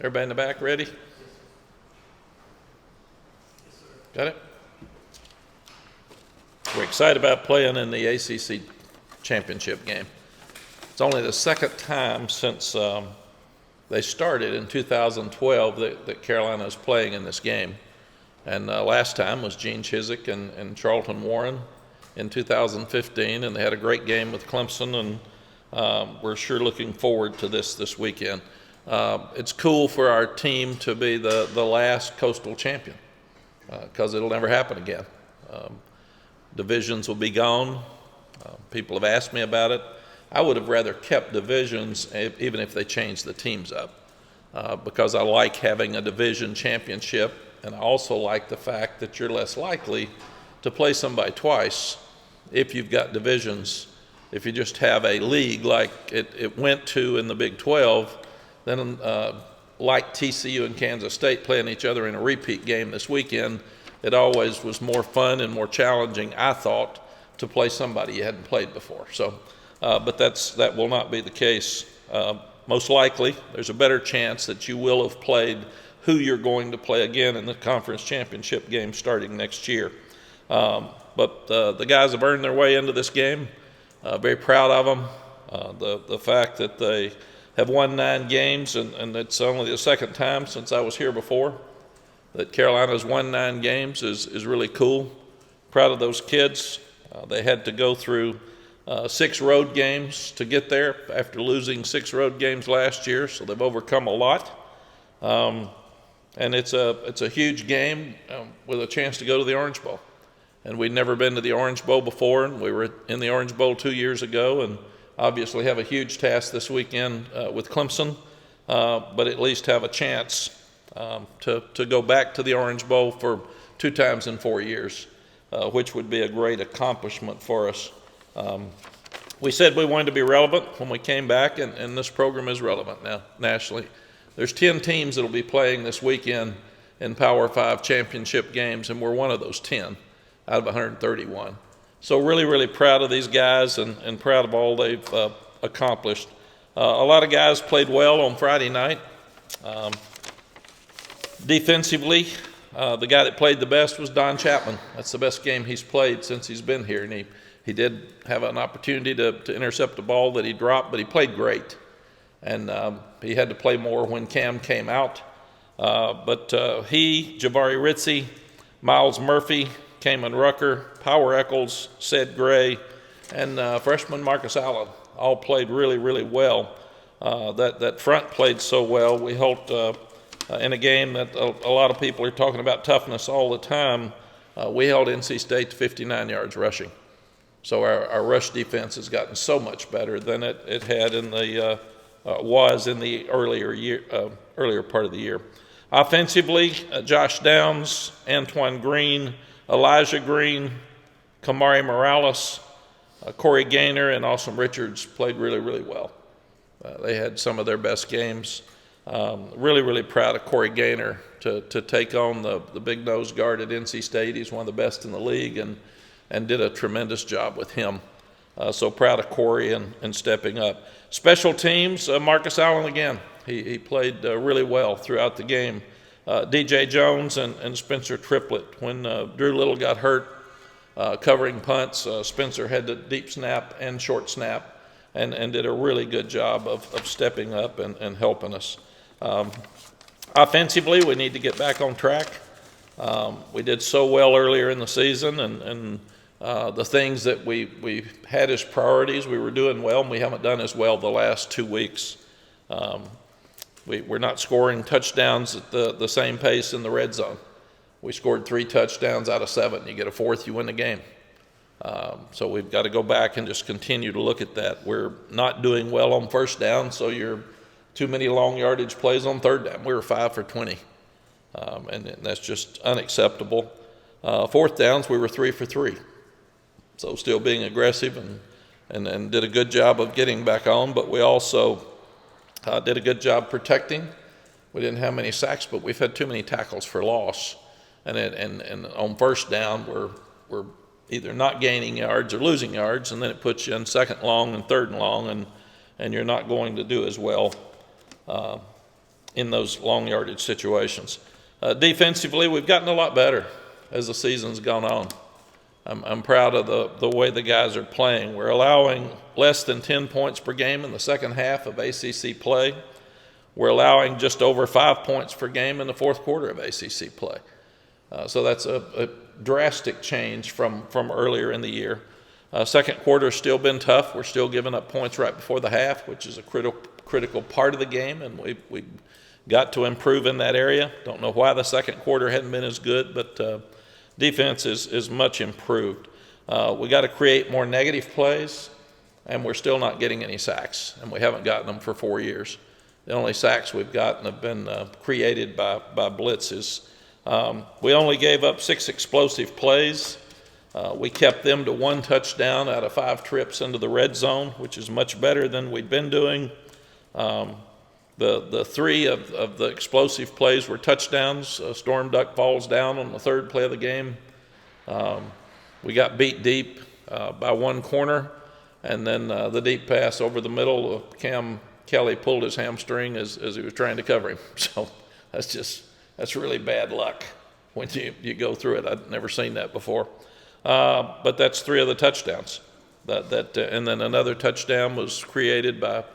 Everybody in the back ready? Got it? We're excited about playing in the ACC Championship game. It's only the second time since they started in 2012 that Carolina is playing in this game. And last time was Gene Chizik and Charlton Warren in 2015, and they had a great game with Clemson, and we're sure looking forward to this weekend. It's cool for our team to be the last Coastal champion because it'll never happen again. Divisions will be gone. People have asked me about it. I would have rather kept divisions even if they changed the teams up because I like having a division championship, and I also like the fact that you're less likely to play somebody twice if you've got divisions. If you just have a league like it went to in the Big 12, then like TCU and Kansas State playing each other in a repeat game this weekend, it always was more fun and more challenging, I thought, to play somebody you hadn't played before. So, but that will not be the case. Most likely, there's a better chance that you will have played who you're going to play again in the conference championship game starting next year. But the guys have earned their way into this game. Very proud of them. The fact that they have won 9 games, and it's only the second time since I was here before that Carolina's won 9 games is really cool. Proud of those kids. They had to go through 6 road games to get there after losing 6 road games last year, so they've overcome a lot. And it's a huge game with a chance to go to the Orange Bowl. And we'd never been to the Orange Bowl before, and we were in the Orange Bowl 2 years ago, and obviously have a huge task this weekend with Clemson, but at least have a chance to go back to the Orange Bowl for 2 times in 4 years, which would be a great accomplishment for us. We said we wanted to be relevant when we came back, and this program is relevant now nationally. There's 10 teams that will be playing this weekend in Power 5 championship games, and we're one of those 10 out of 131. So really, really proud of these guys and proud of all they've accomplished. A lot of guys played well on Friday night. Defensively, the guy that played the best was Don Chapman. That's the best game he's played since he's been here, and he did have an opportunity to intercept a ball that he dropped, but he played great. And he had to play more when Cam came out. But he, Jabari Ritzie, Miles Murphy, Kamen Rucker, Power Eccles, Ced Gray, and freshman Marcus Allen all played really, really well. That front played so well. We helped in a game that a lot of people are talking about toughness all the time. We held NC State to 59 yards rushing. So our rush defense has gotten so much better than it had in the was in the earlier part of the year. Offensively, Josh Downs, Antoine Green, Elijah Green, Kamari Morales, Corey Gaynor, and Awesome Richards played really, really well. They had some of their best games. Really, really proud of Corey Gaynor to take on the big nose guard at NC State. He's one of the best in the league and did a tremendous job with him. So proud of Corey and stepping up. Special teams, Marcus Allen again. He played really well throughout the game. DJ Jones and Spencer Triplett. When Drew Little got hurt covering punts, Spencer had the deep snap and short snap and did a really good job of stepping up and helping us. Offensively, we need to get back on track. We did so well earlier in the season, and the things that we had as priorities, we were doing well, and we haven't done as well the last 2 weeks. We're not scoring touchdowns at the same pace in the red zone. We scored 3 touchdowns out of 7. You get a 4th, you win the game. So we've got to go back and just continue to look at that. We're not doing well on 1st down, so you're too many long yardage plays on 3rd down. We were 5 for 20, and that's just unacceptable. 4th downs, we were 3 for 3. So still being aggressive and did a good job of getting back on, but we also did a good job protecting. We didn't have many sacks, but we've had too many tackles for loss. And on 1st down, we're either not gaining yards or losing yards, and then it puts you in 2nd long and 3rd and long, and you're not going to do as well. in those long yardage situations. Defensively, we've gotten a lot better as the season's gone on. I'm proud of the way the guys are playing. We're allowing less than 10 points per game in the second half of ACC play. We're allowing just over 5 points per game in the fourth quarter of ACC play. So that's a drastic change from earlier in the year. Second quarter's still been tough. We're still giving up points right before the half, which is a critical part of the game, and we got to improve in that area. Don't know why the second quarter hadn't been as good, but defense is much improved. We got to create more negative plays, and we're still not getting any sacks, and we haven't gotten them for 4 years. The only sacks we've gotten have been created by blitzes. We only gave up 6 explosive plays. We kept them to 1 touchdown out of 5 trips into the red zone, which is much better than we'd been doing. The 3 of the explosive plays were touchdowns. Storm Duck falls down on the 3rd play of the game. We got beat deep by 1 corner, and then the deep pass over the middle. Cam Kelly pulled his hamstring as he was trying to cover him. So that's really bad luck when you go through it. I'd never seen that before. But that's 3 of the touchdowns. And then another touchdown was created by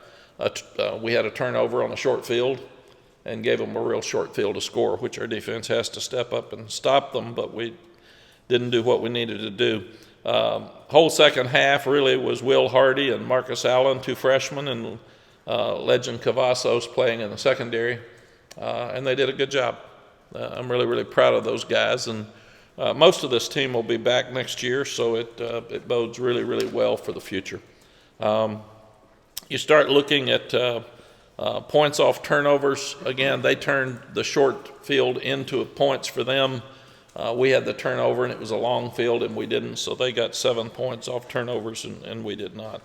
we had a turnover on a short field and gave them a real short field to score, which our defense has to step up and stop them, but we didn't do what we needed to do. Whole second half really was Will Hardy and Marcus Allen, 2 freshmen, and Legend Cavazos playing in the secondary, and they did a good job. I'm really, really proud of those guys, and most of this team will be back next year, so it bodes really, really well for the future. You start looking at points off turnovers. Again, they turned the short field into points for them. We had the turnover, and it was a long field, and we didn't, so they got 7 points off turnovers, and we did not.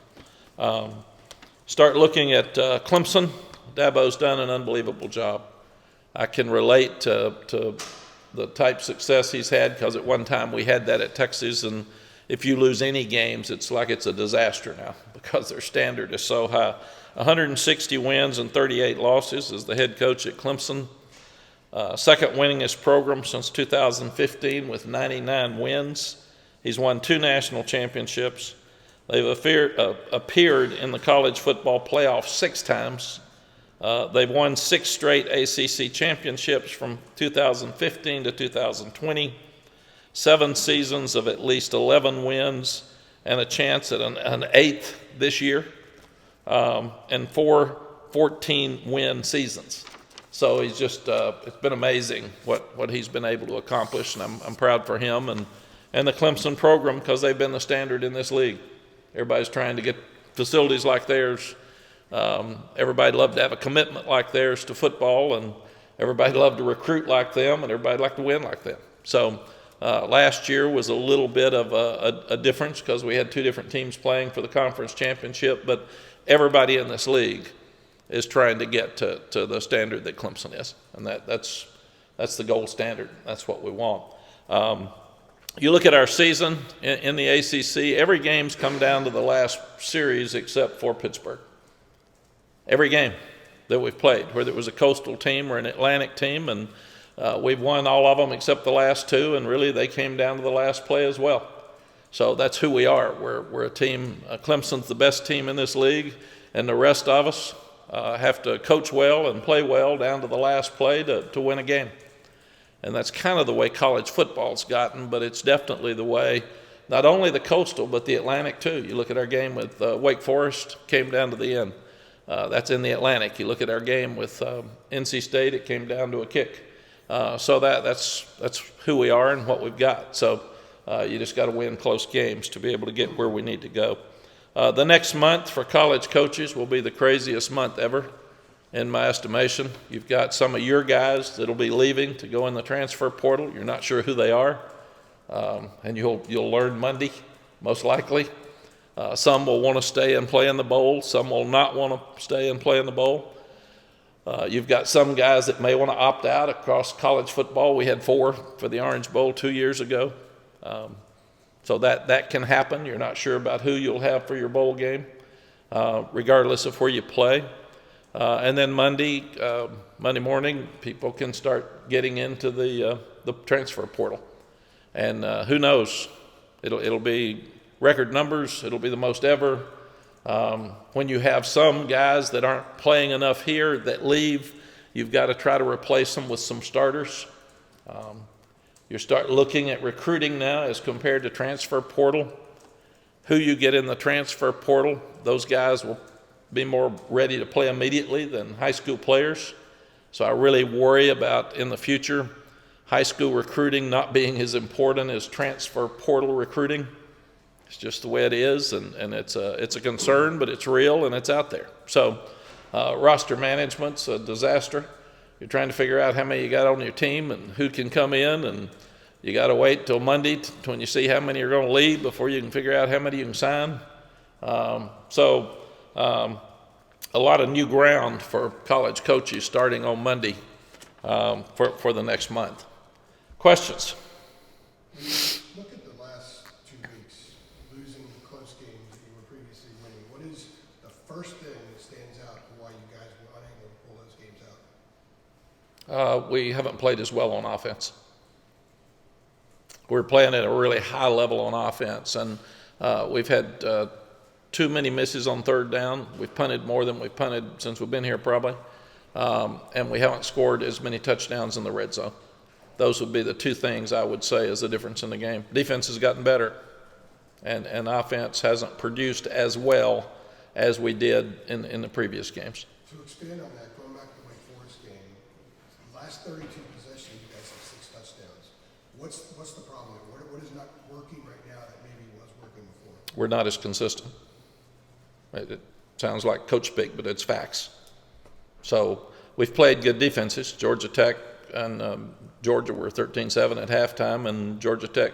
Start looking at Clemson. Dabo's done an unbelievable job. I can relate to the type of success he's had, because at one time we had that at Texas, and if you lose any games, it's like it's a disaster now because their standard is so high. 160 wins and 38 losses as the head coach at Clemson. Second winningest program since 2015 with 99 wins. He's won 2 national championships. They've appeared in the college football playoff 6 times. They've won 6 straight ACC championships from 2015 to 2020, 7 seasons of at least 11 wins, and a chance at an 8th this year, and 4 14-win seasons. So he's just, it's been amazing what he's been able to accomplish, and I'm proud for him and the Clemson program, because they've been the standard in this league. Everybody's trying to get facilities like theirs. Everybody'd love to have a commitment like theirs to football, and everybody'd love to recruit like them, and everybody'd like to win like them. So last year was a little bit of a difference, because we had 2 different teams playing for the conference championship, but everybody in this league is trying to get to the standard that Clemson is, and that's the gold standard. That's what we want. You look at our season in the ACC, every game's come down to the last series except for Pittsburgh. Every game that we've played, whether it was a coastal team or an Atlantic team, and we've won all of them except the last 2, and really they came down to the last play as well. So that's who we are. We're a team. Clemson's the best team in this league, and the rest of us have to coach well and play well down to the last play to win a game. And that's kind of the way college football's gotten, but it's definitely the way, not only the coastal, but the Atlantic too. You look at our game with Wake Forest, came down to the end. That's in the Atlantic. You look at our game with NC State, it came down to a kick. So that's who we are and what we've got. So you just got to win close games to be able to get where we need to go. The next month for college coaches will be the craziest month ever, in my estimation. You've got some of your guys that'll be leaving to go in the transfer portal. You're not sure who they are, and you'll learn Monday, most likely. Some will want to stay and play in the bowl. Some will not want to stay and play in the bowl. You've got some guys that may want to opt out across college football. We had 4 for the Orange Bowl 2 years ago. So that can happen. You're not sure about who you'll have for your bowl game, regardless of where you play. And then Monday morning, people can start getting into the transfer portal. And who knows? It'll be record numbers. It'll be the most ever. When you have some guys that aren't playing enough here that leave, you've got to try to replace them with some starters. You start looking at recruiting now as compared to transfer portal. Who you get in the transfer portal, those guys will be more ready to play immediately than high school players. So I really worry about in the future high school recruiting not being as important as transfer portal recruiting. It's just the way it is, and it's a concern, but it's real and it's out there. So roster management's a disaster. You're trying to figure out how many you got on your team and who can come in, and you got to wait till Monday when you see how many are going to leave before you can figure out how many you can sign. A lot of new ground for college coaches starting on Monday for the next month. Questions? Look at the last 2 weeks, losing close games that you were previously winning. What is the first thing that stands out for why you guys were unable to pull those games out? We haven't played as well on offense. We're playing at a really high level on offense, and we've had too many misses on third down. We've punted more than we've punted since we've been here probably, and we haven't scored as many touchdowns in the red zone. Those would be the two things I would say is the difference in the game. Defense has gotten better, and offense hasn't produced as well as we did in the previous games. To expand on that, going back to the Wake Forest game, the last 32 possessions, you guys have 6 touchdowns. What's the problem? What is not working right now that maybe was working before? We're not as consistent. It sounds like coach speak, but it's facts. So we've played good defenses. Georgia Tech and Georgia were 13-7 at halftime, and Georgia Tech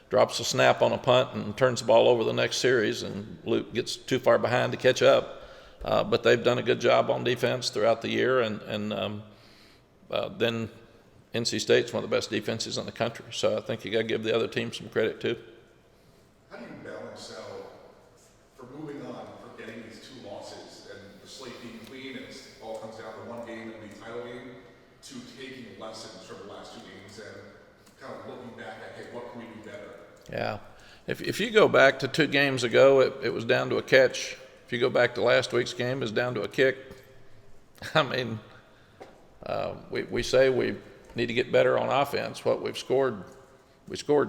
drops a snap on a punt and turns the ball over the next series, and Luke gets too far behind to catch up. But they've done a good job on defense throughout the year, and then NC State's one of the best defenses in the country. So I think you got to give the other team some credit too. How do you balance out for moving on, for getting these 2 losses and the slate being clean and it all comes down to one game and the title game, to taking lessons from the last 2 games and kind of looking back at, hey, what can we do better? Yeah. If you go back to 2 games ago, it was down to a catch. If you go back to last week's game, it's down to a kick. I mean, we say we need to get better on offense. What we scored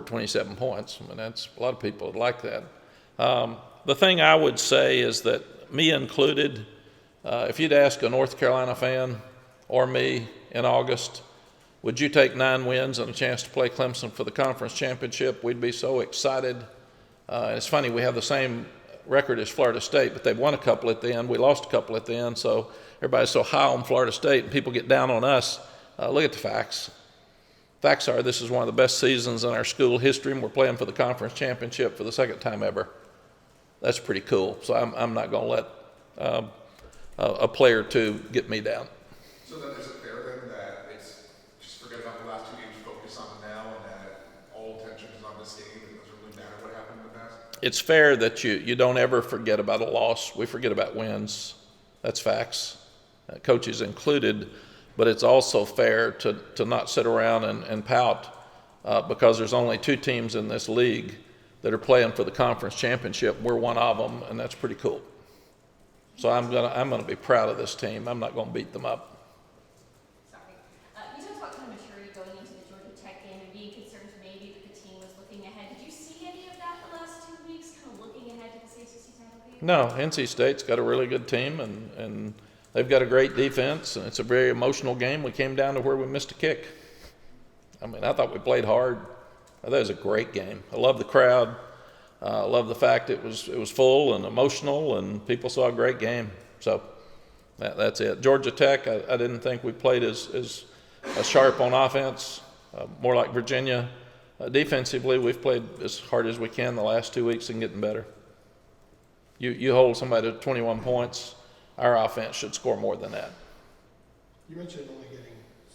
27 points. I mean, that's a lot of people would like that. The thing I would say is that, me included, if you'd ask a North Carolina fan or me in August, would you take 9 wins and a chance to play Clemson for the conference championship? We'd be so excited. It's funny, we have the same record as Florida State, but they've won a couple at the end. We lost a couple at the end, so everybody's so high on Florida State and people get down on us. Look at the facts. Facts are this is one of the best seasons in our school history, and we're playing for the conference championship for the 2nd time ever. That's pretty cool. So I'm not going to let a player or 2 get me down. So then is it fair then that it's just forget about the last 2 games, focus on the now, and that all attention is on this game, and it doesn't really matter what happened in the past? It's fair that you don't ever forget about a loss. We forget about wins. That's facts. Coaches included. But it's also fair to not sit around and pout because there's only 2 teams in this league that are playing for the conference championship. We're one of them, and that's pretty cool. So I'm gonna be proud of this team. I'm not gonna beat them up. Sorry. You talked about kind of maturity going into the Georgia Tech game and being concerned maybe that the team was looking ahead. Did you see any of that the last 2 weeks, kind of looking ahead to this ACC title game? No, NC State's got a really good team, and they've got a great defense, and it's a very emotional game. We came down to where we missed a kick. I mean, I thought we played hard. I thought it was a great game. I love the crowd. I love the fact it was full and emotional, and people saw a great game. So that's it. Georgia Tech, I didn't think we played as sharp on offense, more like Virginia. Defensively, we've played as hard as we can the last 2 weeks and getting better. You hold somebody to 21 points, our offense should score more than that. You mentioned only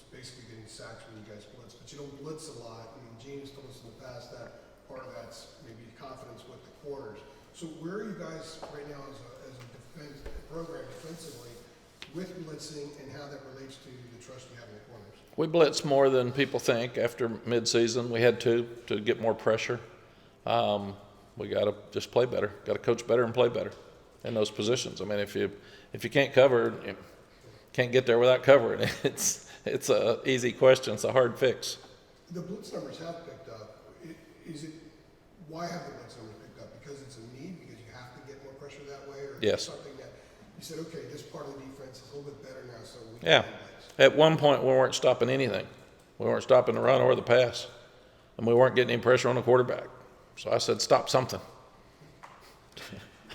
basically getting sacks when you guys blitz, but you don't blitz a lot. I mean, James told us in the past that part of that's maybe confidence with the corners. So where are you guys right now as a defense program defensively with blitzing and how that relates to the trust you have in the corners? We blitz more than people think. After midseason, we had to get more pressure. We got to just play better. Got to coach better and play better in those positions. I mean, if you can't cover, you can't get there without covering. It's a easy question. It's a hard fix. The blitz numbers have picked up. Why have the blitz numbers picked up? Because it's a need, because you have to get more pressure that way, or Yes. something that you said, okay, this part of the defense is a little bit better now, so we Yeah. can blitz. At one point, we weren't stopping anything. We weren't stopping the run or the pass, and we weren't getting any pressure on the quarterback. So I said, stop something.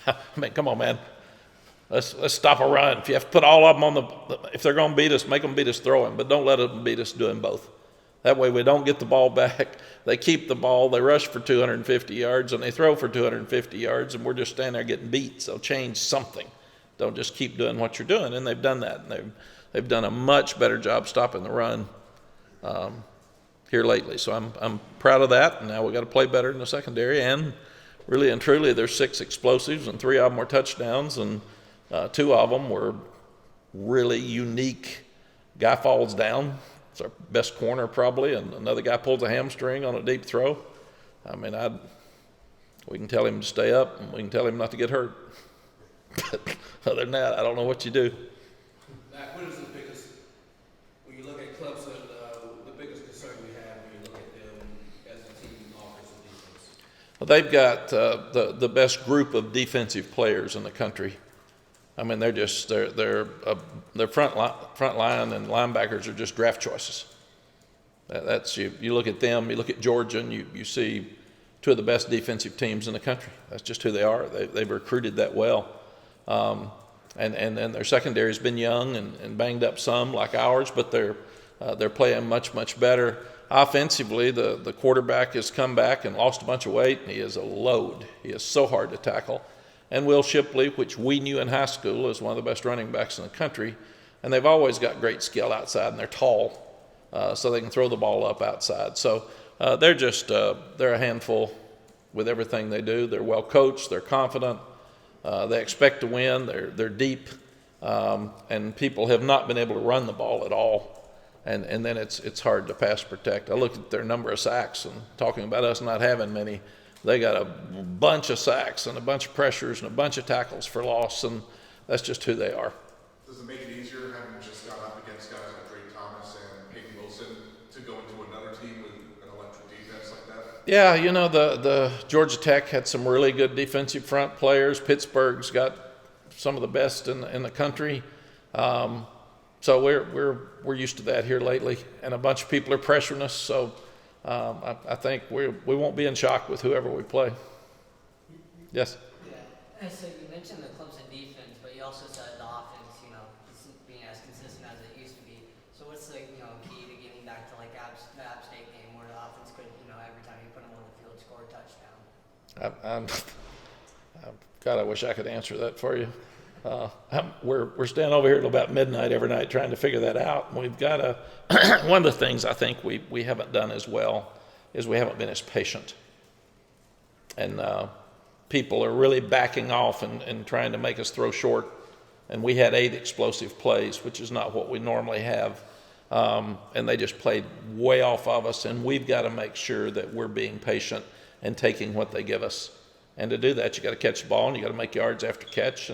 I mean, come on, man. Let's stop a run. If you have to put all of them on if they're going to beat us, make them beat us throwing, but don't let them beat us doing both. That way we don't get the ball back. They keep the ball, they rush for 250 yards, and they throw for 250 yards, and we're just standing there getting beat. So change something. Don't just keep doing what you're doing, and they've done that. And they've done a much better job stopping the run here lately. So I'm proud of that, and now we've got to play better in the secondary. And really and truly, there's 6 explosives, and 3 of them were touchdowns, and 2 of them were really unique. Guy falls down. It's our best corner probably, and another guy pulls a hamstring on a deep throw. I mean, we can tell him to stay up, and we can tell him not to get hurt. But other than that, I don't know what you do. Mack, what is the biggest, when you look at Clemson, the biggest concern you have when you look at them as a team offensive defense? Well, they've got the best group of defensive players in the country. I mean, their front line and linebackers are just draft choices. That's you look at them, you look at Georgia, and you see 2 of the best defensive teams in the country. That's just who they are. They've recruited that well. And their secondary has been young and banged up some like ours, but they're playing much better. Offensively, the quarterback has come back and lost a bunch of weight. He is a load. He is so hard to tackle. And Will Shipley, which we knew in high school, is one of the best running backs in the country. And they've always got great skill outside, and they're tall, so they can throw the ball up outside. So they're a handful with everything they do. They're well coached. They're confident. They expect to win. They're deep, and people have not been able to run the ball at all. And then it's hard to pass protect. I looked at their number of sacks, and talking about us not having many, they got a bunch of sacks and a bunch of pressures and a bunch of tackles for loss, and that's just who they are. Does it make it easier having just gone up against guys like Drake Thomas and Peyton Wilson to go into another team with an electric defense like that? Yeah, you know, the Georgia Tech had some really good defensive front players. Pittsburgh's got some of the best in the country. So we're used to that here lately, and a bunch of people are pressuring us. So I think we won't be in shock with whoever we play. Yes. Yeah. And so you mentioned the Clemson defense, but you also said the offense, isn't being as consistent as it used to be. So what's the key to getting back to like the App State game where the offense could every time you put them on the field score a touchdown? God, I wish I could answer that for you. We're standing over here till about midnight every night trying to figure that out. And we've got one of the things I think we haven't done as well is we haven't been as patient. And people are really backing off and trying to make us throw short. And we had 8 explosive plays, which is not what we normally have. And they just played way off of us. And we've got to make sure that we're being patient and taking what they give us. And to do that, you got to catch the ball and you got to make yards after catch.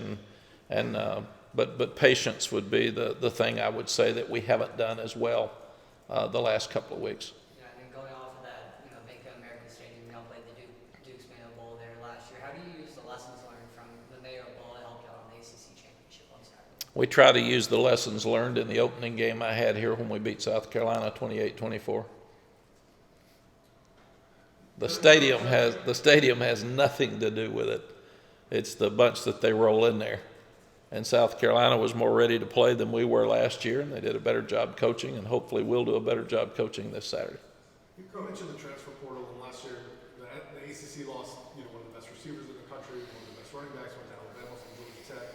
But patience would be the thing I would say that we haven't done as well the last couple of weeks. Yeah, and then going off of that, Bank of America Stadium, played the Duke's Mayo Bowl there last year. How do you use the lessons learned from the Mayo Bowl to help you out on the ACC Championship on Saturday? We try to use the lessons learned in the opening game I had here when we beat South Carolina 28-24. The stadium has nothing to do with it. It's the bunch that they roll in there. And South Carolina was more ready to play than we were last year, and they did a better job coaching, and hopefully we'll do a better job coaching this Saturday. You mentioned the transfer portal, and last year the ACC lost one of the best receivers in the country, one of the best running backs, went to Alabama from Georgia Tech.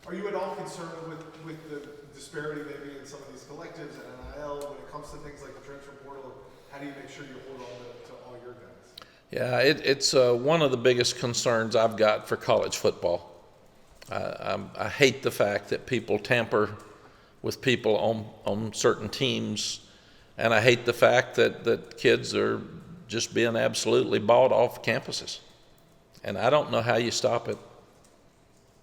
Are you at all concerned with the disparity maybe in some of these collectives and NIL when it comes to things like the transfer portal? How do you make sure you hold on to all your guys? Yeah, it's one of the biggest concerns I've got for college football. I hate the fact that people tamper with people on certain teams, and I hate the fact that kids are just being absolutely bought off campuses. And I don't know how you stop it.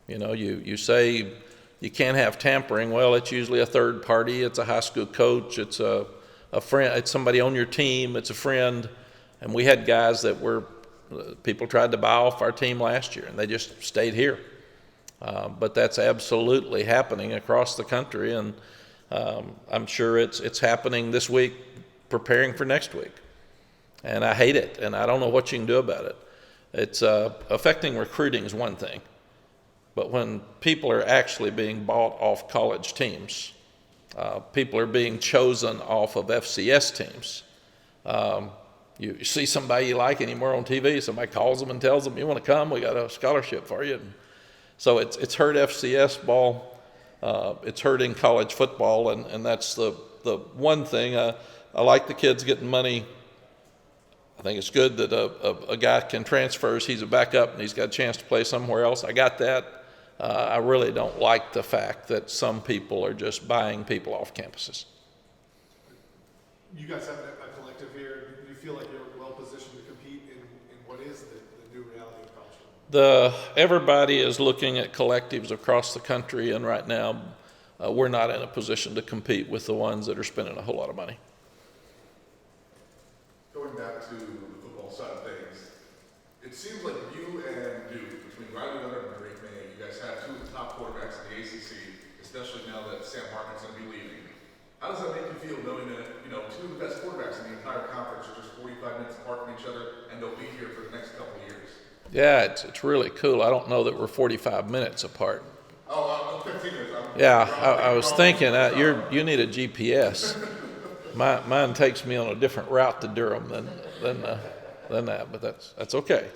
You know, you say you can't have tampering. Well, it's usually a third party. It's a high school coach. It's a friend. It's somebody on your team. It's a friend. And we had guys that were, people tried to buy off our team last year, and they just stayed here. But that's absolutely happening across the country, and I'm sure it's happening this week, preparing for next week. And I hate it, and I don't know what you can do about it. It's affecting recruiting is one thing, but when people are actually being bought off college teams, people are being chosen off of FCS teams. You see somebody you like anymore on TV, somebody calls them and tells them, you want to come, we got a scholarship for you. So it's hurt FCS ball, it's hurting college football, and that's the one thing. I like the kids getting money. I think it's good that a guy can transfer as he's a backup and he's got a chance to play somewhere else. I got that. I really don't like the fact that some people are just buying people off campuses. You guys have a collective here. Do you feel like you're well positioned to compete in what is the new reality of college football? Everybody is looking at collectives across the country, and right now we're not in a position to compete with the ones that are spending a whole lot of money. Going back to the football side of things, it seems like you and Duke, between Riley Leonard and Drake May, you guys have two of the top quarterbacks in the ACC, especially now that Sam Hartman's going to be leaving. How does that make you feel knowing that, two of the best quarterbacks in the entire conference are just 45 minutes apart from each other and they'll be here for the next couple of years? Yeah, it's really cool. I don't know that we're 45 minutes apart. Oh, I'm 15 minutes. I was thinking you need a GPS. Mine takes me on a different route to Durham than that, but that's okay.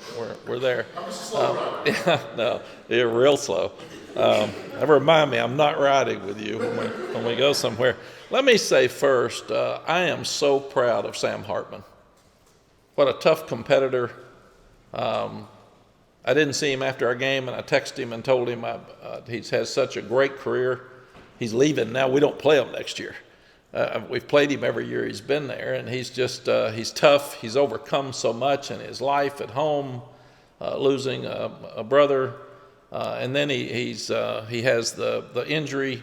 We're there. I'm just slow rider. Yeah, no, you're real slow. Remind me, I'm not riding with you when we go somewhere. Let me say first, I am so proud of Sam Hartman. What a tough competitor. I didn't see him after our game, and I texted him and told him he has such a great career. He's leaving now. We don't play him next year. We've played him every year he's been there, and he's just he's tough. He's overcome so much in his life at home, losing a brother, and then he has the injury,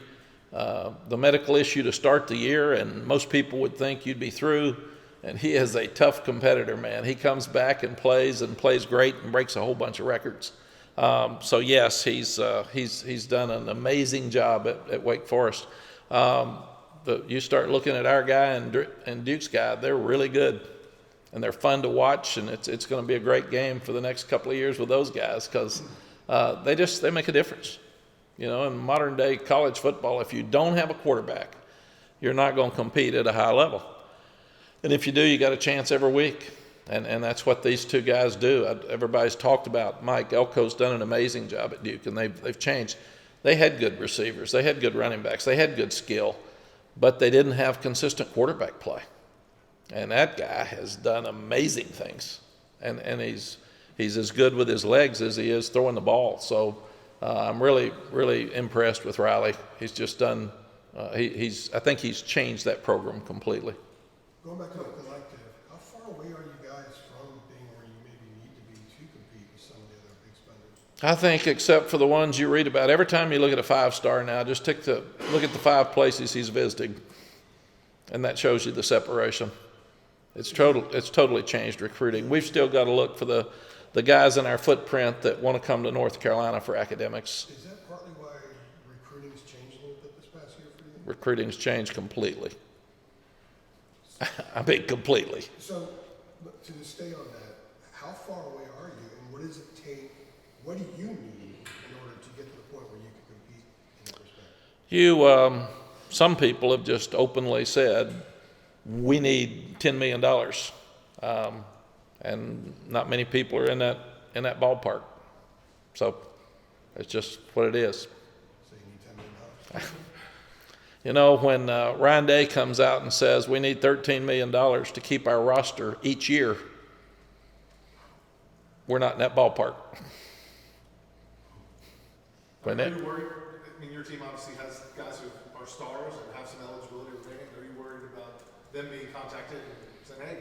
the medical issue to start the year, and most people would think you'd be through. And he is a tough competitor, man. He comes back and plays great and breaks a whole bunch of records. So yes, he's done an amazing job at Wake Forest. But you start looking at our guy and Duke's guy, they're really good, and they're fun to watch, and it's going to be a great game for the next couple of years with those guys because they make a difference. In modern day college football, if you don't have a quarterback, you're not going to compete at a high level. And if you do, you got a chance every week, and that's what these two guys do. Everybody's talked about Mike Elko's done an amazing job at Duke, and they've changed. They had good receivers, they had good running backs, they had good skill, but they didn't have consistent quarterback play. And that guy has done amazing things, and he's as good with his legs as he is throwing the ball. So I'm really, really impressed with Riley. He's just done. I think he's changed that program completely. Going back to the collective, how far away are you guys from being where you maybe need to be to compete with some of the other big spenders? I think except for the ones you read about, every time you look at a 5-star now, just look at the 5 places he's visited, and that shows you the separation. It's totally changed recruiting. We've still got to look for the guys in our footprint that want to come to North Carolina for academics. Is that partly why recruiting's changed a little bit this past year for you? Recruiting's changed completely. I mean, completely. So, to stay on that, how far away are you, and what does it take? What do you need in order to get to the point where you can compete in that respect? Some people have just openly said, we need $10 million, and not many people are in that ballpark. So it's just what it is. So you need $10 million. When Ryan Day comes out and says we need $13 million to keep our roster each year, we're not in that ballpark. When Are it, you worried? I mean, your team obviously has guys who are stars and have some eligibility remaining. Are you worried about them being contacted and saying, hey,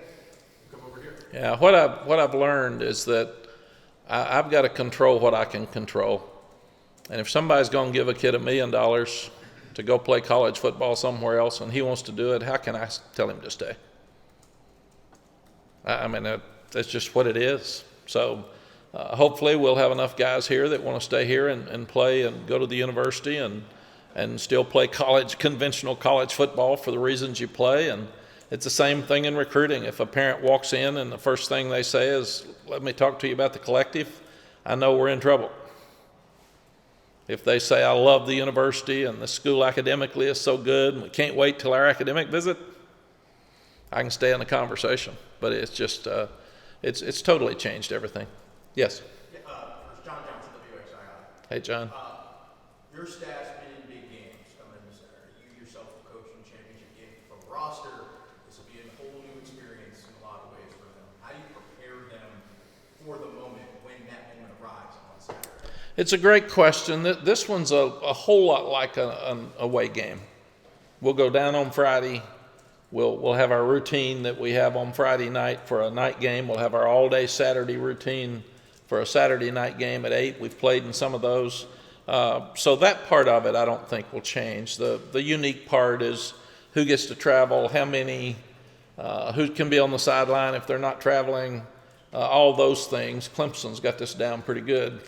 come over here? yeah, what I've learned is that I've got to control what I can control. And if somebody's going to give a kid $1 million to go play college football somewhere else and he wants to do it, how can I tell him to stay? I mean, that's just what it is. So hopefully we'll have enough guys here that want to stay here and play and go to the university and still play conventional college football for the reasons you play. And it's the same thing in recruiting. If a parent walks in and the first thing they say is, let me talk to you about the collective, I know we're in trouble. If they say, I love the university and the school academically is so good and we can't wait till our academic visit, I can stay in the conversation. But it's just, it's totally changed everything. Yes? It's John Johnson, WXII. Hey, John. Your staff's been in big games coming in this area. You yourself will coach in championship games from a roster. This will be a whole new experience in a lot of ways for them. How do you prepare them for the moment when that moment arrives on Saturday? It's a great question. This one's a whole lot like an away game. We'll go down on Friday. We'll have our routine that we have on Friday night for a night game. We'll have our all-day Saturday routine for a Saturday night game at 8. We've played in some of those. So that part of it I don't think will change. The unique part is who gets to travel, how many, who can be on the sideline if they're not traveling, all those things. Clemson's got this down pretty good.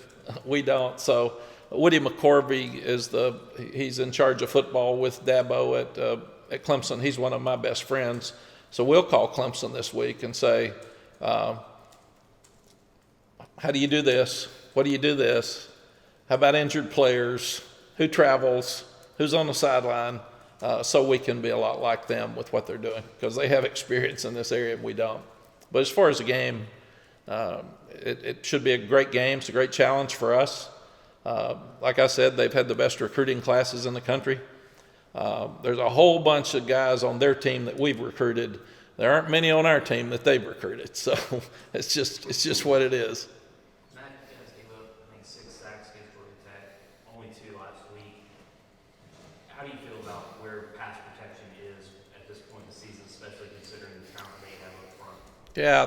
We don't. So Woody McCorvey he's in charge of football with Dabo at Clemson. He's one of my best friends. So we'll call Clemson this week and say, how do you do this? What do you do this? How about injured players? Who travels? Who's on the sideline? So we can be a lot like them with what they're doing because they have experience in this area and we don't. But as far as the game, it should be a great game. It's a great challenge for us. Like I said, they've had the best recruiting classes in the country. There's a whole bunch of guys on their team that we've recruited. There aren't many on our team that they've recruited. So it's just what it is. Matt gave up, I think, 6 sacks against Georgia Tech, only 2 last week. How do you feel about where pass protection is at this point in the season, especially considering the talent they have up front? Yeah,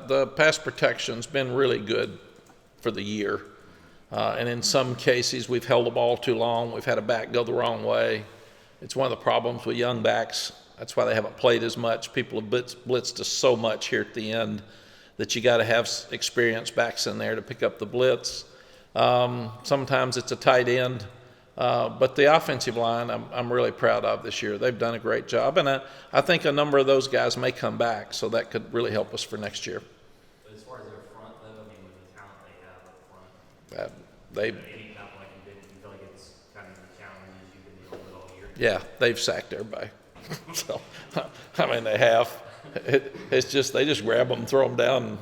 the pass protection's been really good for the year. And in some cases, we've held the ball too long. We've had a back go the wrong way. It's one of the problems with young backs. That's why they haven't played as much. People have blitzed us so much here at the end that you got to have experienced backs in there to pick up the blitz. Sometimes it's a tight end. But the offensive line, I'm really proud of this year. They've done a great job. And I think a number of those guys may come back, so that could really help us for next year. But as far as their front, though, I mean, with the talent they have up front, They any time like you feel like it's kind of the challenges you've been dealing with all year? Yeah, they've sacked everybody. So, I mean, they have. It's just they just grab them, throw them down,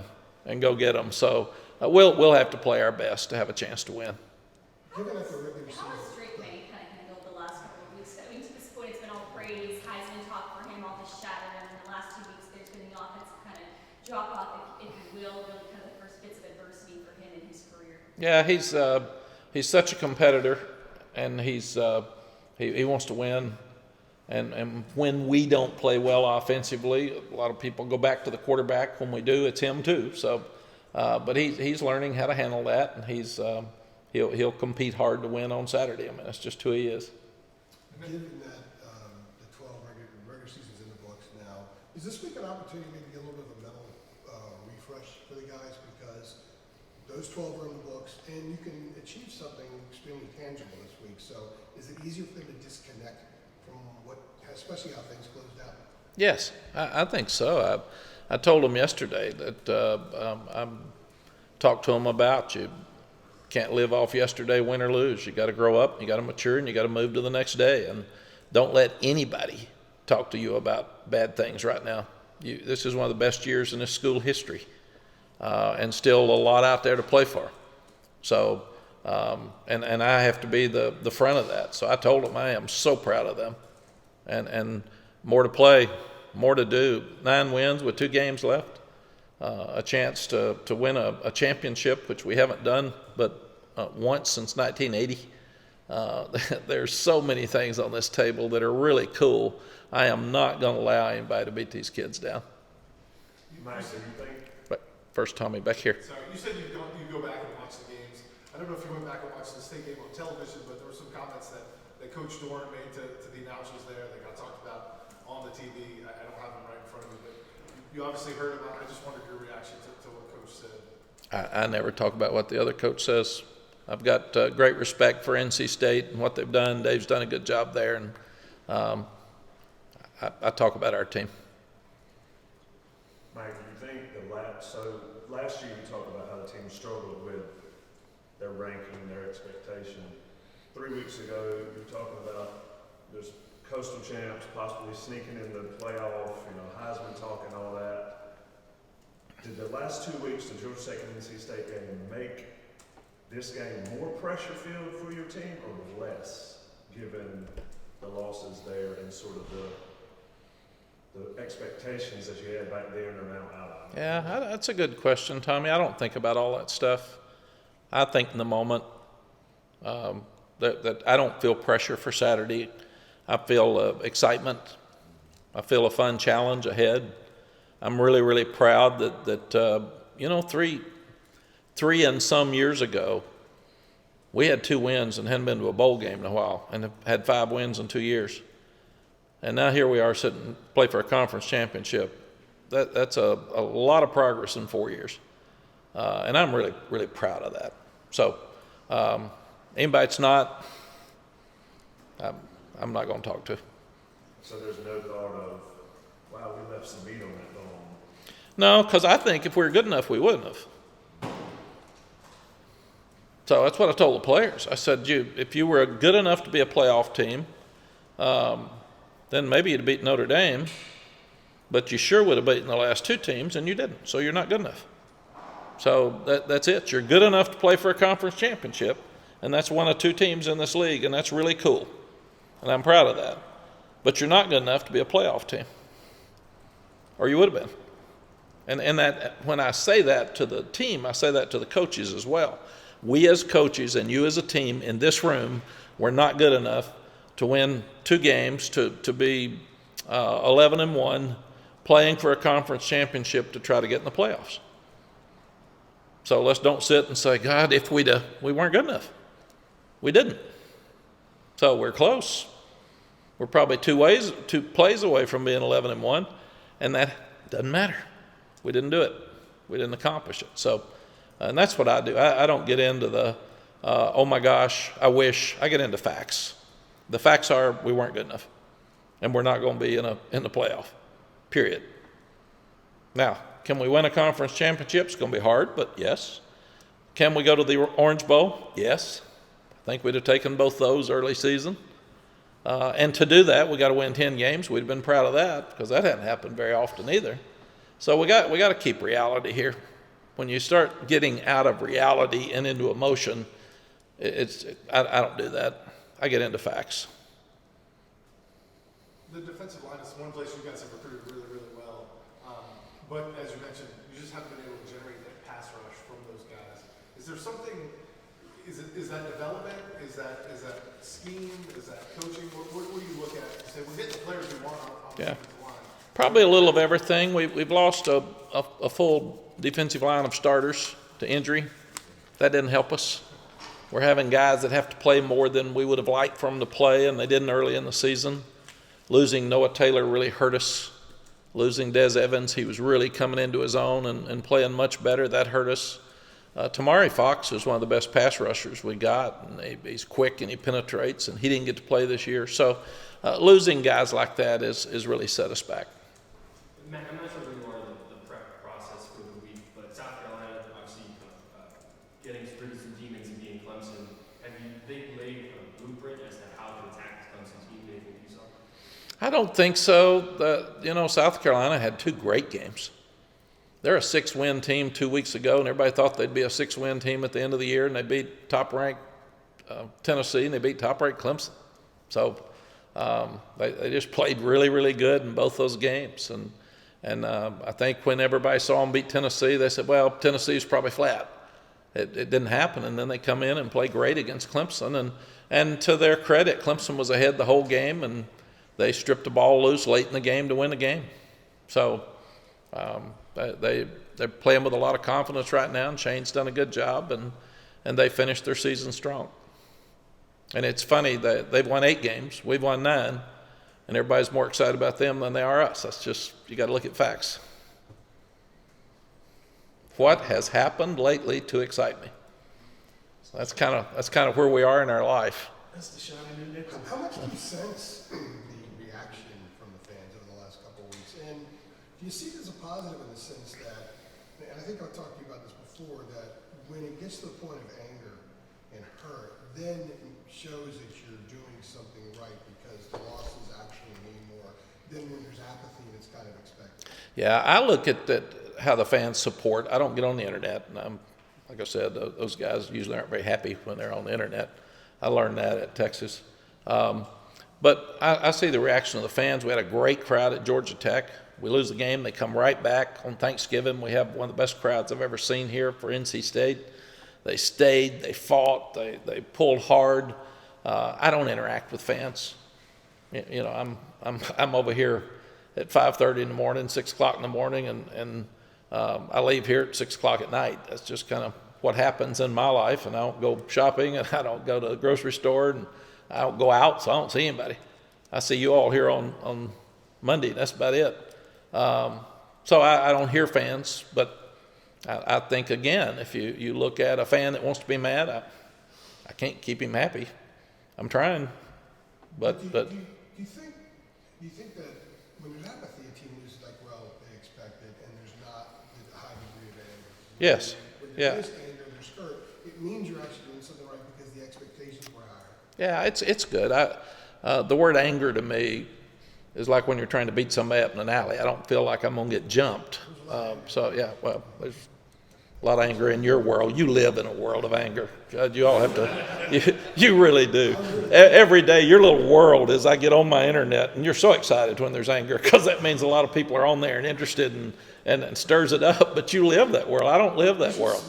and go get them. So we'll have to play our best to have a chance to win. Looking at the regular season, How has Drake May kind of handled the last couple of weeks? I mean, to this point, it's been all praise, Heisman talk for him, all this chatter, and in the last 2 weeks, there's been the offensive kind of drop off, if you will, really kind of the first bits of adversity for him in his career. Yeah, he's such a competitor, and he wants to win. And when we don't play well offensively, a lot of people go back to the quarterback. When we do, it's him too. So, but he's learning how to handle that, and he'll compete hard to win on Saturday. I mean, that's just who he is. given that the 12 regular season's in the books now, is this week an opportunity maybe to get a little bit of a mental refresh for the guys because those 12 are in the books and you can achieve something extremely tangible this week? So is it easier for them to disconnect from especially how things closed out? Yes, I think so. I told them yesterday that I talked to them about you can't live off yesterday, win or lose. You got to grow up, you got to mature, and you got to move to the next day. And don't let anybody talk to you about bad things right now. This is one of the best years in this school history, and still a lot out there to play for. So, and I have to be the front of that. So I told them I am so proud of them. And more to play, more to do. 9 wins with 2 games left. A chance to win a championship, which we haven't done but once since 1980. There's so many things on this table that are really cool. I am not going to allow anybody to beat these kids down. Mack, do you think? But first, Tommy, back here. Sorry, you said you go back and watch the games. I don't know if you went back and watched the state game on television, but there were some comments that Coach Dorn made to the announcers there that got talked about on the TV. I don't have them right in front of me, but you obviously heard about it. I just wondered your reaction to what Coach said. I never talk about what the other coach says. I've got great respect for NC State and what they've done. Dave's done a good job there, and I talk about our team. Mike, do you think last year you talked about how the team struggled with their ranking, their expectation. 3 weeks ago, you were talking about there's coastal champs possibly sneaking in the playoff, Heisman talk and all that. Did the last 2 weeks, the Georgia Tech and NC State game, make this game more pressure-filled for your team or less, given the losses there and sort of the expectations that you had back then are now out of it? Yeah, that's a good question, Tommy. I don't think about all that stuff. I think in the moment that I don't feel pressure for Saturday. I feel excitement. I feel a fun challenge ahead. I'm really, really proud that three and some years ago, we had 2 wins and hadn't been to a bowl game in a while, and have had 5 wins in 2 years. And now here we are sitting play for a conference championship. That's a lot of progress in 4 years, and I'm really, really proud of that. So anybody that's not, I'm not going to talk to. So there's no thought of, wow, we left some meat on that bone. No, because I think if we were good enough, we wouldn't have. So that's what I told the players. I said, if you were good enough to be a playoff team, then maybe you'd beat Notre Dame, but you sure would have beaten the last 2 teams, and you didn't. So you're not good enough. So that's it. You're good enough to play for a conference championship, and that's one of 2 teams in this league, and that's really cool. And I'm proud of that. But you're not good enough to be a playoff team, or you would have been. And that when I say that to the team, I say that to the coaches as well. We as coaches and you as a team in this room, we're not good enough to win 2 games, to be 11-1, playing for a conference championship to try to get in the playoffs. So let's don't sit and say, God, if we weren't good enough. We didn't. So we're close. We're probably 2 plays away from being 11-1, and that doesn't matter. We didn't do it. We didn't accomplish it. So, and that's what I do. I don't get into the, oh my gosh, I wish. I get into facts. The facts are we weren't good enough, and we're not going to be in the playoff, period. Now, can we win a conference championship? It's going to be hard, but yes. Can we go to the Orange Bowl? Yes. I think we'd have taken both those early season. And to do that, we got to win 10 games. We'd have been proud of that because that hadn't happened very often either. So we got to keep reality here. When you start getting out of reality and into emotion, I don't do that. I get into facts. The defensive line is one place you guys have recruited really, really well. But as you mentioned, you just haven't been able to generate that pass rush from those guys. Is there something? Is that development? Is that scheme? Is that coaching? What do you look at and say we're getting the players we want on the defensive line? Probably a little of everything. We've lost a full defensive line of starters to injury. That didn't help us. We're having guys that have to play more than we would have liked for them to play, and they didn't early in the season. Losing Noah Taylor really hurt us. Losing Des Evans, he was really coming into his own and playing much better. That hurt us. Tamari Fox is one of the best pass rushers we got, and he's quick and he penetrates, and he didn't get to play this year. So losing guys like that is really set us back. Matt, I'm not sure where you are in the prep process for the week, but South Carolina, obviously, getting through some demons and being Clemson, they laid a blueprint as to how to attack the Clemson team? Do you think you saw? I don't think so. South Carolina had 2 great games. They're a 6-win team 2 weeks ago, and everybody thought they'd be a 6-win team at the end of the year, and they beat top-ranked Tennessee, and they beat top-ranked Clemson. So they just played really, really good in both those games. And I think when everybody saw them beat Tennessee, they said, well, Tennessee's probably flat. It didn't happen, and then they come in and play great against Clemson, And to their credit, Clemson was ahead the whole game, and they stripped the ball loose late in the game to win the game. So they're playing with a lot of confidence right now, and Shane's done a good job, and they finished their season strong. And it's funny that they've won 8 games, we've won 9, and everybody's more excited about them than they are us. That's just, you got to look at facts. What has happened lately to excite me? So that's kind of where we are in our life. That's the shiny new nickel. How much do you sense the reaction from the fans over the last couple of weeks? And do you see it as a positive in the sense that, and I think I've talked to you about this before, that when it gets to the point of anger and hurt, then it shows that you're doing something right because the losses actually mean more than when there's apathy and it's kind of expected. Yeah, I look at how the fans support. I don't get on the internet, and like I said, those guys usually aren't very happy when they're on the internet. I learned that at Texas. But I see the reaction of the fans. We had a great crowd at Georgia Tech. We lose the game, they come right back. On Thanksgiving, we have one of the best crowds I've ever seen here for NC State. They stayed, they fought, they pulled hard. I don't interact with fans. You know, I'm over here at 5:30 in the morning, 6 o'clock in the morning, and I leave here at 6 o'clock at night. That's just kind of what happens in my life, and I don't go shopping, and I don't go to the grocery store, and I don't go out, so I don't see anybody. I see you all here on Monday, that's about it. So I don't hear fans, but I think, again, if you look at a fan that wants to be mad, I can't keep him happy. I'm trying, but Do you think that when there's apathy, a team loses like, well, they expected, and there's not the high degree of anger? yes, When yeah. there is anger, there's hurt, it means you're actually doing something right because the expectations were higher. Yeah, it's good. The word anger to me is like when you're trying to beat somebody up in an alley. I don't feel like I'm going to get jumped. So, yeah, well, there's a lot of anger in your world. You live in a world of anger. God, you all have to, you really do. Every day, your little world is I get on my internet, and you're so excited when there's anger because that means a lot of people are on there and interested and stirs it up, but you live that world. I don't live that world.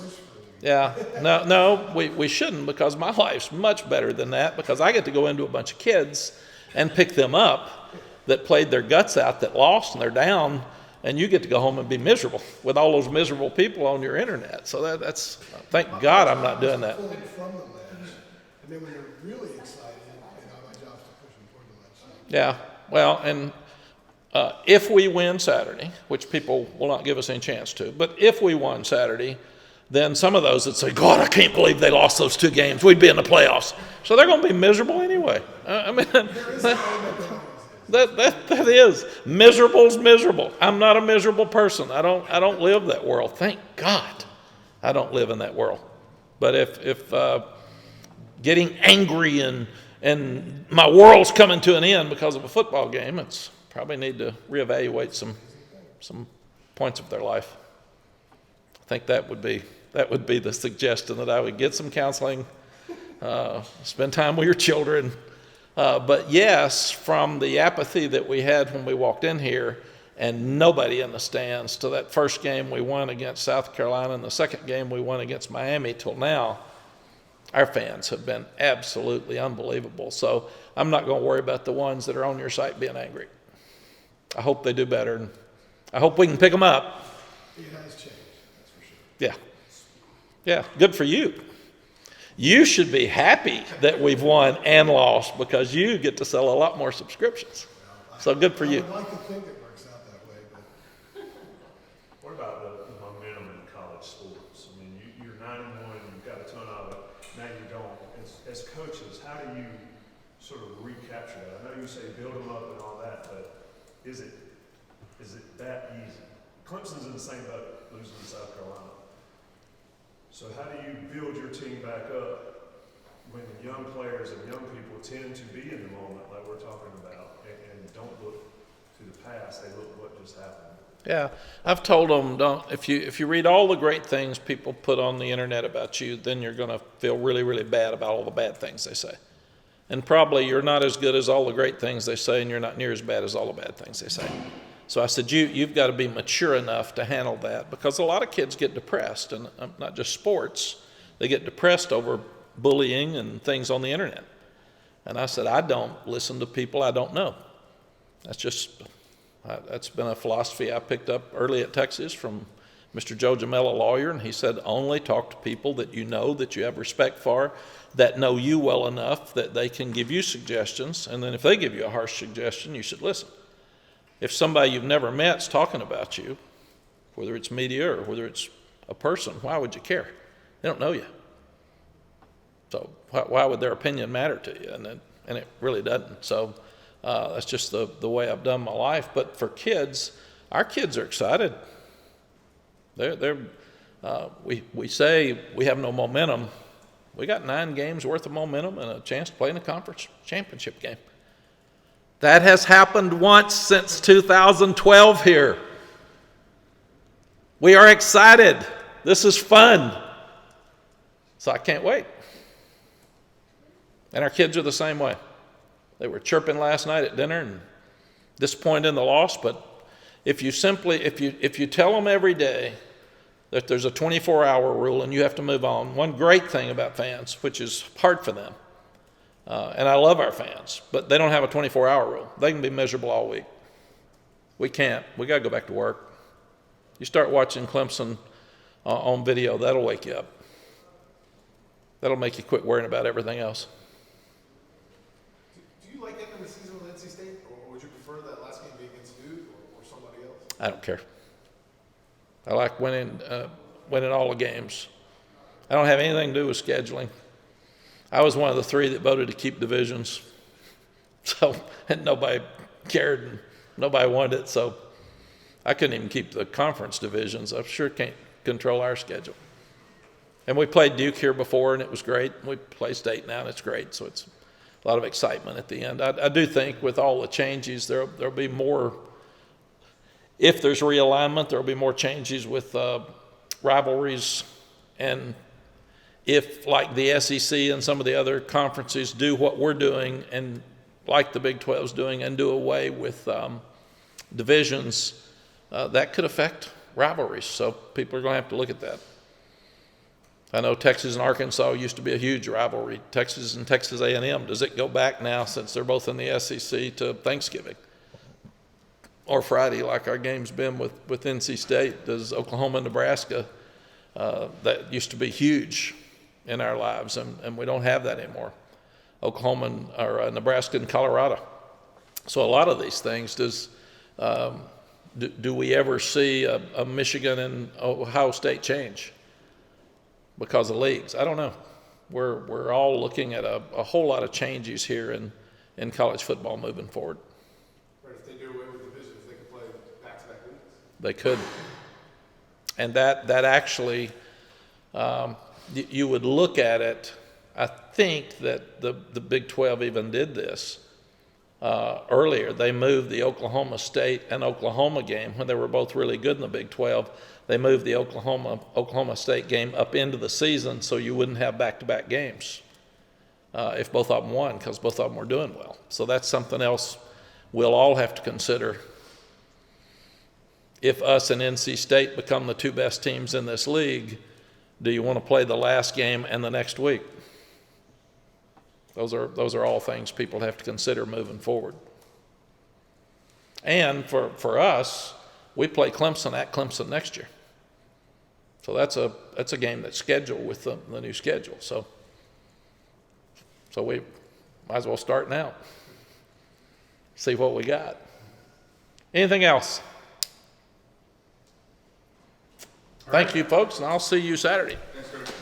Yeah, no, we shouldn't, because my life's much better than that, because I get to go into a bunch of kids and pick them up that played their guts out, that lost, and they're down, and you get to go home and be miserable with all those miserable people on your internet. So that's thank God I'm not doing that. Pulling from the ledge, and then when they're really excited, my job is to push them toward the ledge. So Yeah, well, and if we win Saturday, which people will not give us any chance to, but if we won Saturday, then some of those that say, God, I can't believe they lost those 2 games, we'd be in the playoffs. So they're going to be miserable anyway. I mean, that is. Miserable's miserable. I'm not a miserable person. I don't live that world. Thank God I don't live in that world. But if getting angry and my world's coming to an end because of a football game, it's probably need to reevaluate some points of their life. I think that would be the suggestion, that I would get some counseling, spend time with your children. But yes, from the apathy that we had when we walked in here and nobody in the stands, to that first game we won against South Carolina and the second game we won against Miami till now, our fans have been absolutely unbelievable. So I'm not going to worry about the ones that are on your site being angry. I hope they do better, and I hope we can pick them up. it has changed, that's for sure. Yeah. Yeah, good for you. You should be happy that we've won and lost, because you get to sell a lot more subscriptions. So good for you. I would like to think it works out that way, but What about the momentum in college sports? I mean, you're 9-1, you've got a ton of it. Now you don't. As coaches, how do you sort of recapture that? I know you say build them up and all that, but is it that easy? Clemson's in the same boat, losing to South Carolina. So how do you build your team back up when young players and young people tend to be in the moment, like we're talking about, and don't look to the past, they look what just happened? Yeah, I've told them, if you read all the great things people put on the internet about you, then you're going to feel really, really bad about all the bad things they say. And probably you're not as good as all the great things they say, and you're not near as bad as all the bad things they say. So I said, you've got to be mature enough to handle that, because a lot of kids get depressed, and not just sports, they get depressed over bullying and things on the internet. And I said, I don't listen to people I don't know. That's been a philosophy I picked up early at Texas from Mr. Joe Jamel, a lawyer, and he said, only talk to people that you know, that you have respect for, that know you well enough that they can give you suggestions, and then if they give you a harsh suggestion, you should listen. If somebody you've never met's talking about you, whether it's media or whether it's a person, why would you care? They don't know you. So why would their opinion matter to you? And it really doesn't. So that's just the way I've done my life. But for kids, our kids are excited. We say we have no momentum. We got 9 games worth of momentum and a chance to play in a conference championship game. That has happened once since 2012 here. We are excited. This is fun. So I can't wait. And our kids are the same way. They were chirping last night at dinner and disappointed in the loss, but if you tell them every day that there's a 24-hour rule and you have to move on, one great thing about fans, which is hard for them, and I love our fans, but they don't have a 24-hour rule. They can be miserable all week. We can't. We got to go back to work. You start watching Clemson on video, that'll wake you up. That'll make you quit worrying about everything else. Do you like ending the season with NC State, or would you prefer that last game be against Duke or somebody else? I don't care. I like winning all the games. I don't have anything to do with scheduling. I was one of the 3 that voted to keep divisions. So, and nobody cared and nobody wanted it. So I couldn't even keep the conference divisions. I sure can't control our schedule. And we played Duke here before and it was great. We play State now and it's great. So it's a lot of excitement at the end. I do think with all the changes, there'll be more. If there's realignment, there will be more changes with rivalries. And if, like the SEC and some of the other conferences, do what we're doing and like the Big 12's doing and do away with divisions, that could affect rivalries. So people are going to have to look at that. I know Texas and Arkansas used to be a huge rivalry. Texas and Texas A&M, does it go back now since they're both in the SEC to Thanksgiving? Or Friday, like our game's been with NC State? Does Oklahoma and Nebraska, that used to be huge in our lives, and we don't have that anymore. Oklahoma or Nebraska and Colorado. So a lot of these things, do we ever see a Michigan and Ohio State change because of leagues? I don't know. We're all looking at a whole lot of changes here in college football moving forward. If they do away with divisions, they can play back-to-back weeks. They could. And that actually, you would look at it, I think that the Big 12 even did this earlier. They moved the Oklahoma State and Oklahoma game when they were both really good in the Big 12. They moved the Oklahoma State game up into the season so you wouldn't have back-to-back games if both of them won, because both of them were doing well. So that's something else we'll all have to consider. If us and NC State become the 2 best teams in this league, do you want to play the last game and the next week? Those are all things people have to consider moving forward. And for us, we play Clemson at Clemson next year. So that's a game that's scheduled with the new schedule. So we might as well start now. See what we got. Anything else? Thank you, folks, and I'll see you Saturday. Thanks, Coach.